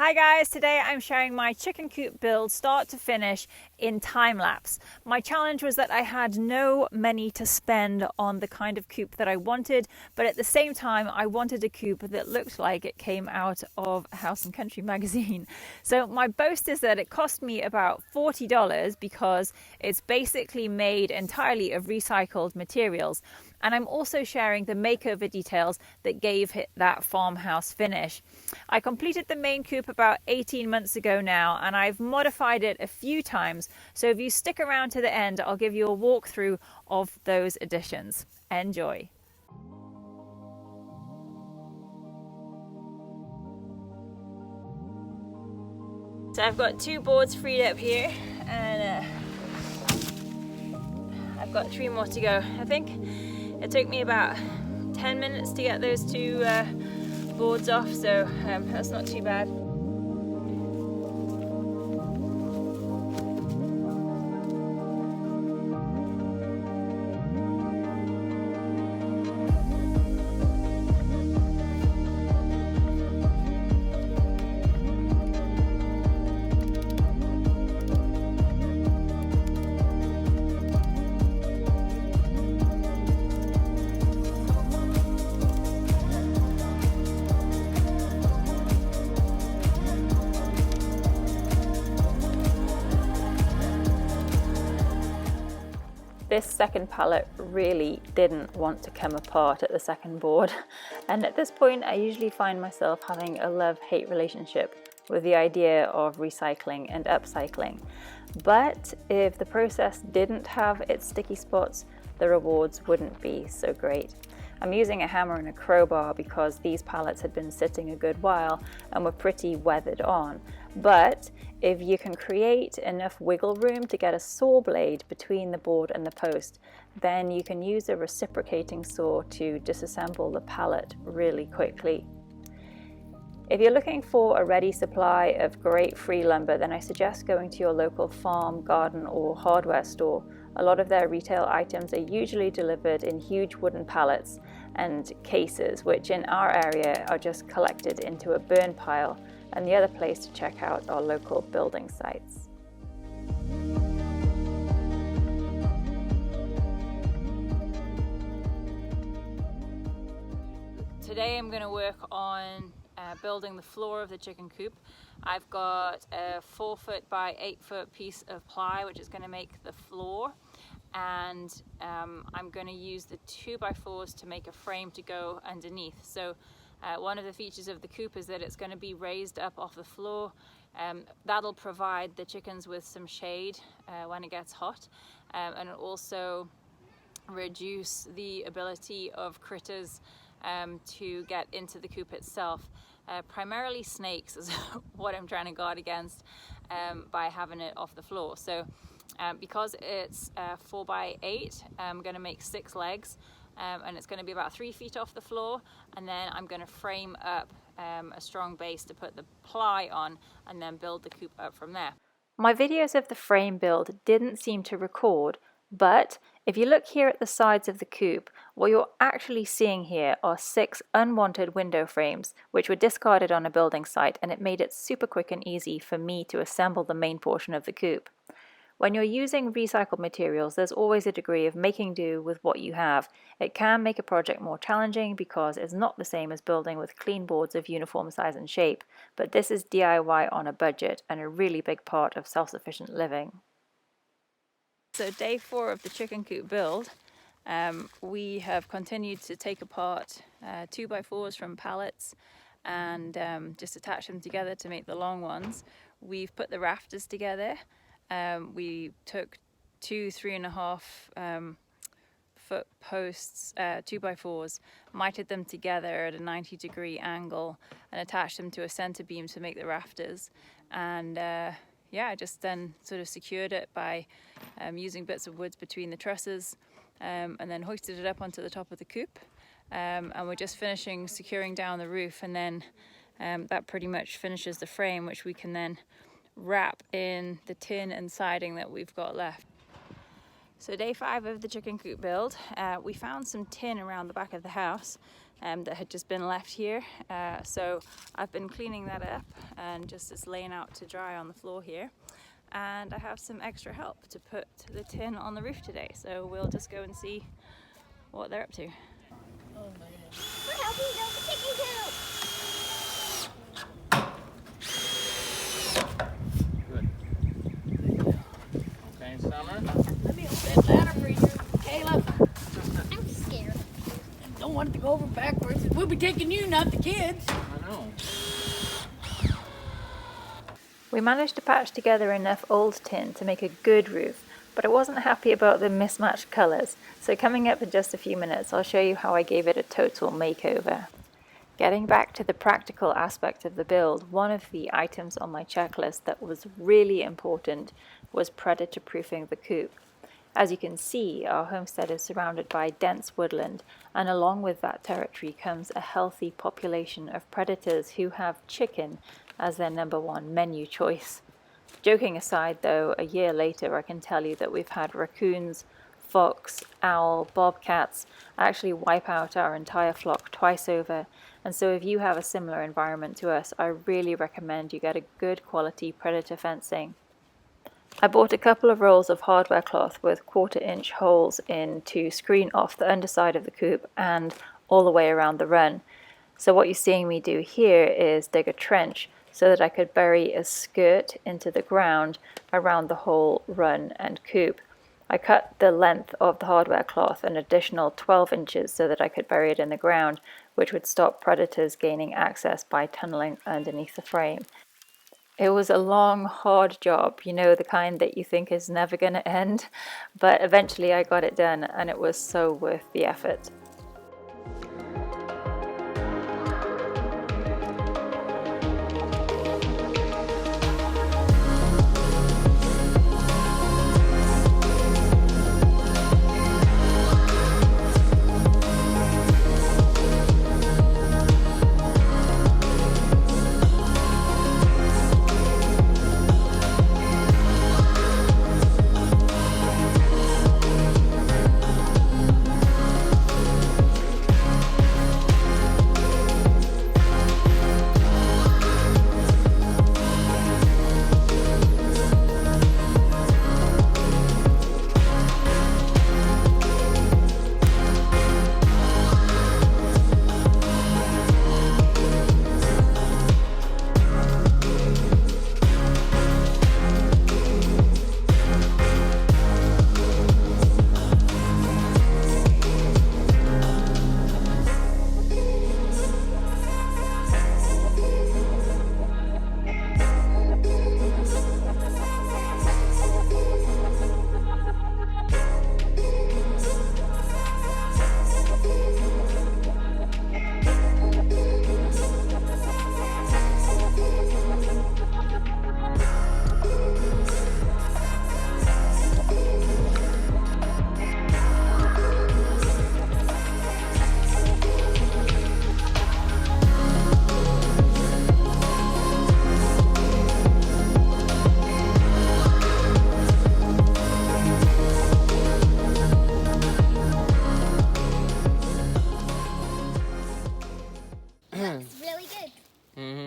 Hi guys, today I'm sharing my chicken coop build start to finish in time lapse. My challenge was that I had no money to spend on the kind of coop that I wanted, but at the same time I wanted a coop that looked like it came out of House and Country magazine. So my boast is that it cost me about $40 because it's basically made entirely of recycled materials. And I'm also sharing the makeover details that gave it that farmhouse finish. I completed the main coop about 18 months ago now, and I've modified it a few times. So if you stick around to the end, I'll give you a walkthrough of those additions. Enjoy. So I've got 2 boards freed up here, and I've got 3 more to go. I think it took me about 10 minutes to get those 2 boards off, so that's not too bad. This second pallet really didn't want to come apart at the second board, and at this point I usually find myself having a love-hate relationship with the idea of recycling and upcycling. But if the process didn't have its sticky spots, the rewards wouldn't be so great. I'm using a hammer and a crowbar because these pallets had been sitting a good while and were pretty weathered on. But if you can create enough wiggle room to get a saw blade between the board and the post, then you can use a reciprocating saw to disassemble the pallet really quickly. If you're looking for a ready supply of great free lumber, then I suggest going to your local farm, garden or hardware store. A lot of their retail items are usually delivered in huge wooden pallets and cases, which in our area are just collected into a burn pile. And the other place to check out are local building sites. Today I'm going to work on building the floor of the chicken coop. I've got a 4-foot by 8-foot piece of ply which is going to make the floor, and I'm going to use the 2x4s to make a frame to go underneath. So one of the features of the coop is that it's going to be raised up off the floor. That'll provide the chickens with some shade when it gets hot, and it'll also reduce the ability of critters to get into the coop itself. Primarily snakes is what I'm trying to guard against by having it off the floor. So because it's 4 by 8, I'm going to make 6 legs, and it's going to be about 3 feet off the floor, and then I'm going to frame up a strong base to put the ply on and then build the coop up from there. My videos of the frame build didn't seem to record, but if you look here at the sides of the coop, what you're actually seeing here are 6 unwanted window frames which were discarded on a building site, and it made it super quick and easy for me to assemble the main portion of the coop. When you're using recycled materials, there's always a degree of making do with what you have. It can make a project more challenging because it's not the same as building with clean boards of uniform size and shape, but this is DIY on a budget and a really big part of self-sufficient living. So day 4 of the chicken coop build, we have continued to take apart 2x4s from pallets and just attach them together to make the long ones. We've put the rafters together. We took 2 3.5 foot posts, 2x4s, mitered them together at a 90-degree angle and attached them to a center beam to make the rafters. And I just then sort of secured it by using bits of wood between the trusses, and then hoisted it up onto the top of the coop. And we're just finishing securing down the roof, and then that pretty much finishes the frame, which we can then wrap in the tin and siding that we've got left. So day 5 of the chicken coop build, we found some tin around the back of the house, that had just been left here. So I've been cleaning that up and just it's laying out to dry on the floor here. And I have some extra help to put the tin on the roof today. So we'll just go and see what they're up to. Oh my goodness. We're helping build the chicken coop. Good. Okay, Summer. Let me open that ladder for you, Caleb. I'm scared. I don't want it to go over backwards. We'll be taking you, not the kids. I know. We managed to patch together enough old tin to make a good roof, but I wasn't happy about the mismatched colours, so coming up in just a few minutes I'll show you how I gave it a total makeover. Getting back to the practical aspect of the build, one of the items on my checklist that was really important was predator proofing the coop. As you can see, our homestead is surrounded by dense woodland, and along with that territory comes a healthy population of predators who have chicken as their #1 menu choice. Joking aside though, a year later I can tell you that we've had raccoons, fox, owl, bobcats actually wipe out our entire flock twice over, and so if you have a similar environment to us, I really recommend you get a good quality predator fencing. I bought a couple of rolls of hardware cloth with 1/4-inch holes in to screen off the underside of the coop and all the way around the run. So what you're seeing me do here is dig a trench so that I could bury a skirt into the ground around the whole run and coop. I cut the length of the hardware cloth an additional 12 inches so that I could bury it in the ground, which would stop predators gaining access by tunneling underneath the frame. It was a long, hard job, you know, the kind that you think is never going to end, but eventually I got it done and it was so worth the effort.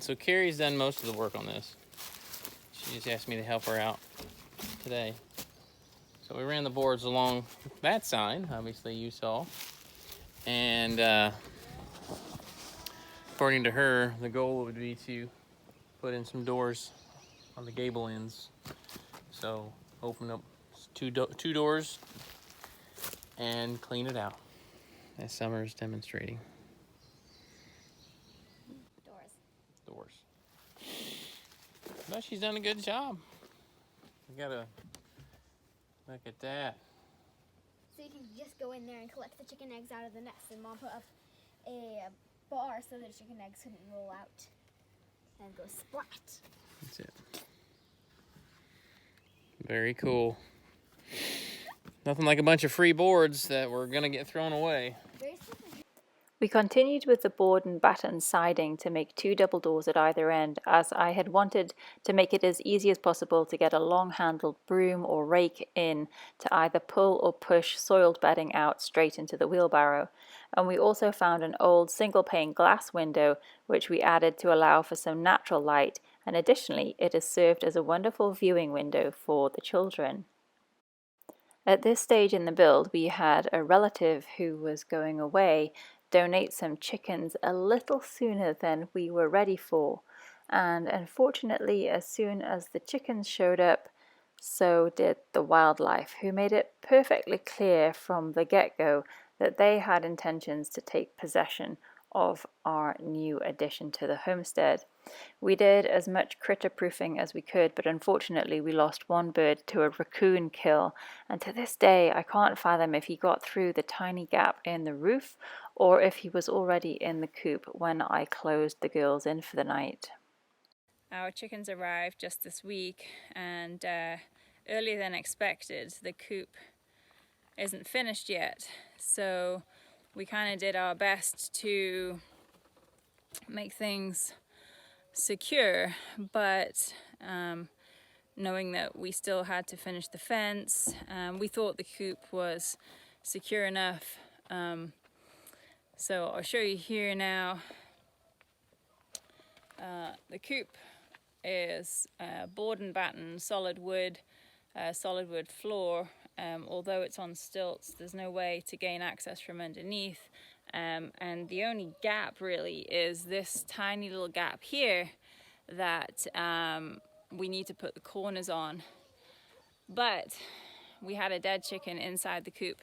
So Carrie's done most of the work on this. She just asked me to help her out today. So we ran the boards along that side, obviously you saw. And according to her, the goal would be to put in some doors on the gable ends. So open up two doors and clean it out, as Summer's demonstrating. Doors. But she's done a good job. We gotta look at that. So you can just go in there and collect the chicken eggs out of the nest, and Mom put up a bar so that chicken eggs couldn't roll out and go splat. That's it. Very cool. Nothing like a bunch of free boards that were gonna get thrown away. We continued with the board and batten siding to make 2 double doors at either end, as I had wanted to make it as easy as possible to get a long-handled broom or rake in to either pull or push soiled bedding out straight into the wheelbarrow. And we also found an old single-pane glass window which we added to allow for some natural light, and additionally it has served as a wonderful viewing window for the children. At this stage in the build, we had a relative who was going away donate some chickens a little sooner than we were ready for, and unfortunately as soon as the chickens showed up, so did the wildlife, who made it perfectly clear from the get-go that they had intentions to take possession of our new addition to the homestead. We did as much critter proofing as we could, but unfortunately we lost one bird to a raccoon kill, and to this day I can't fathom if he got through the tiny gap in the roof or if he was already in the coop when I closed the girls in for the night. Our chickens arrived just this week, and earlier than expected. The coop isn't finished yet, so we kind of did our best to make things secure, but knowing that we still had to finish the fence, we thought the coop was secure enough. So I'll show you here now. The coop is board and batten, solid wood floor. Although it's on stilts, there's no way to gain access from underneath, and the only gap really is this tiny little gap here that we need to put the corners on. But we had a dead chicken inside the coop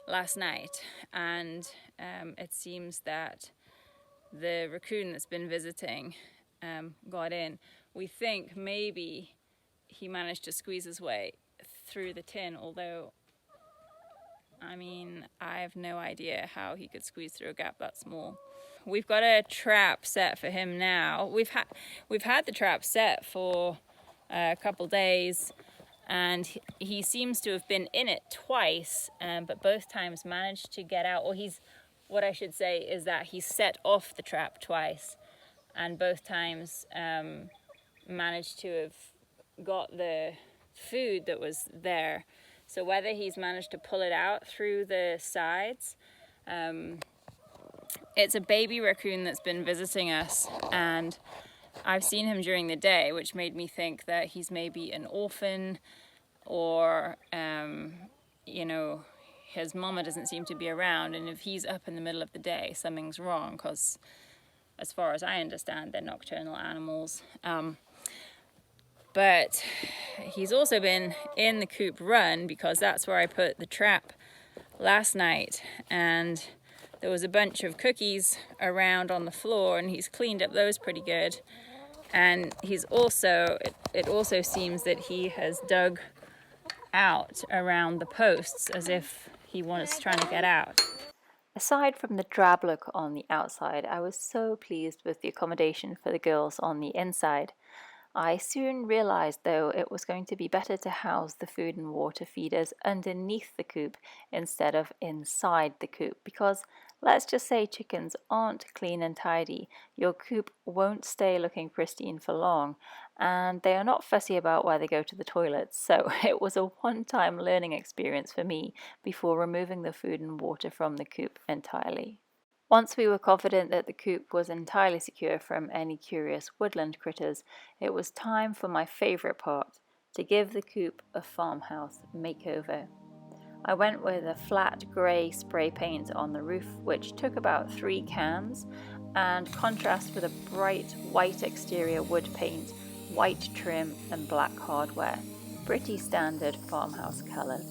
last night, and it seems that the raccoon that's been visiting got in. We think maybe he managed to squeeze his way through the tin, although I mean I have no idea how he could squeeze through a gap that small. We've got a trap set for him now. We've had the trap set for a couple days, and he seems to have been in it twice, but both times managed to get out. Or what I should say is that he set off the trap twice, and both times managed to have got the food that was there. So whether he's managed to pull it out through the sides, it's a baby raccoon that's been visiting us, and I've seen him during the day, which made me think that he's maybe an orphan, or you know, his mama doesn't seem to be around, and if he's up in the middle of the day, something's wrong, because as far as I understand, they're nocturnal animals. But he's also been in the coop run, because that's where I put the trap last night, and there was a bunch of cookies around on the floor, and he's cleaned up those pretty good. And he's also, it also seems that he has dug out around the posts as if he was trying to get out. Aside from the drab look on the outside, I was so pleased with the accommodation for the girls on the inside. I soon realized, though, it was going to be better to house the food and water feeders underneath the coop instead of inside the coop, because let's just say chickens aren't clean and tidy. Your coop won't stay looking pristine for long, and they are not fussy about where they go to the toilets, so it was a one-time learning experience for me before removing the food and water from the coop entirely. Once we were confident that the coop was entirely secure from any curious woodland critters, it was time for my favourite part, to give the coop a farmhouse makeover. I went with a flat grey spray paint on the roof, which took about 3 cans, and contrast with a bright white exterior wood paint, white trim and black hardware. Pretty standard farmhouse colours.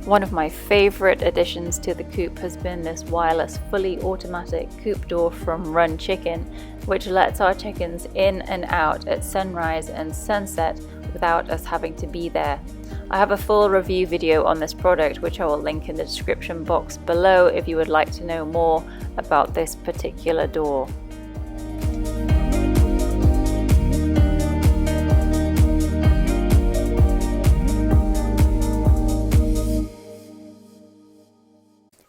One of my favourite additions to the coop has been this wireless fully automatic coop door from Run Chicken, which lets our chickens in and out at sunrise and sunset without us having to be there. I have a full review video on this product which I will link in the description box below if you would like to know more about this particular door.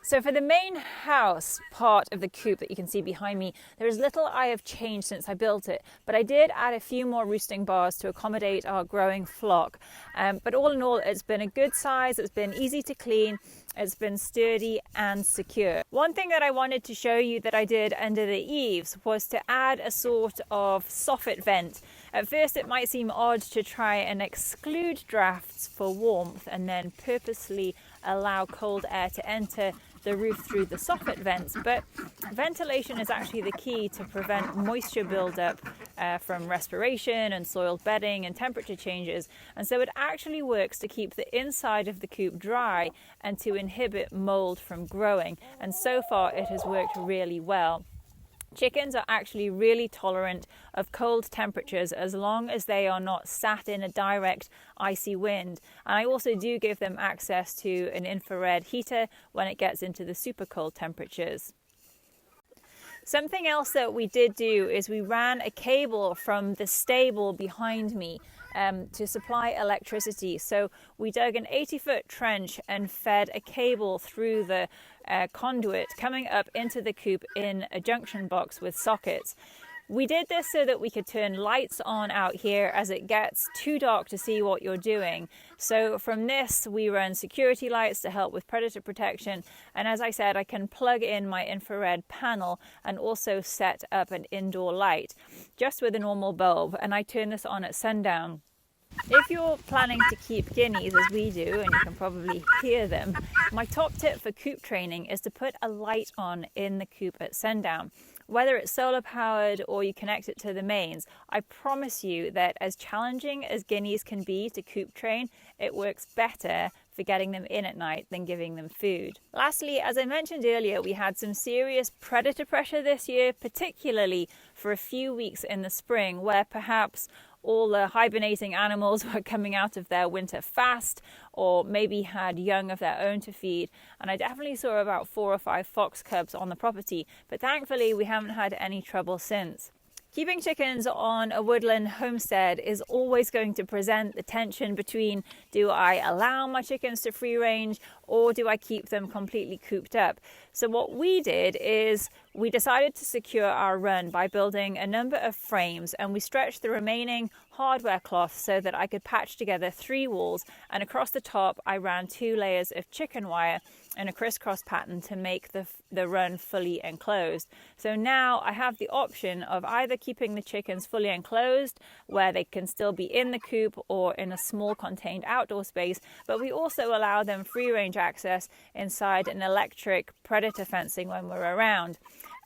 So for the main house part of the coop that you can see behind me, there is little I have changed since I built it, but I did add a few more roosting bars to accommodate our growing flock. But all in all, it's been a good size, it's been easy to clean, it's been sturdy and secure. One thing that I wanted to show you that I did under the eaves was to add a sort of soffit vent. At first it might seem odd to try and exclude drafts for warmth and then purposely allow cold air to enter the roof through the soffit vents, but ventilation is actually the key to prevent moisture buildup from respiration and soiled bedding and temperature changes, and so it actually works to keep the inside of the coop dry and to inhibit mold from growing, and so far it has worked really well. Chickens are actually really tolerant of cold temperatures as long as they are not sat in a direct icy wind. And I also do give them access to an infrared heater when it gets into the super cold temperatures. Something else that we did do is we ran a cable from the stable behind me to supply electricity. So we dug an 80-foot trench and fed a cable through the conduit coming up into the coop in a junction box with sockets. We did this so that we could turn lights on out here as it gets too dark to see what you're doing. So from this we run security lights to help with predator protection, and as I said, I can plug in my infrared panel and also set up an indoor light just with a normal bulb, and I turn this on at sundown. If you're planning to keep guineas as we do, and you can probably hear them, my top tip for coop training is to put a light on in the coop at sundown. Whether it's solar powered or you connect it to the mains, I promise you that as challenging as guineas can be to coop train, it works better for getting them in at night than giving them food. Lastly, as I mentioned earlier, we had some serious predator pressure this year, particularly for a few weeks in the spring where perhaps all the hibernating animals were coming out of their winter fast or maybe had young of their own to feed, and I definitely saw about 4 or 5 fox cubs on the property, but thankfully we haven't had any trouble since. Keeping chickens on a woodland homestead is always going to present the tension between, do I allow my chickens to free range or do I keep them completely cooped up? So what we did is we decided to secure our run by building a number of frames, and we stretched the remaining hardware cloth so that I could patch together 3 walls, and across the top I ran 2 layers of chicken wire in a crisscross pattern to make the run fully enclosed. So now I have the option of either keeping the chickens fully enclosed where they can still be in the coop or in a small contained outdoor space, but we also allow them free range access inside an electric predator fencing when we're around.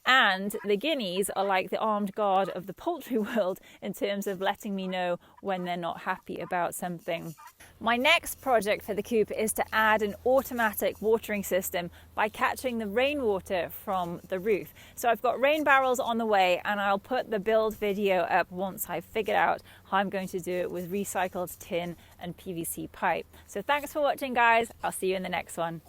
And the guineas are like the armed guard of the poultry world in terms of letting me know when they're not happy about something. My next project for the coop is to add an automatic watering system by catching the rainwater from the roof. So I've got rain barrels on the way, and I'll put the build video up once I've figured out how I'm going to do it with recycled tin and PVC pipe. So thanks for watching, guys. I'll see you in the next one.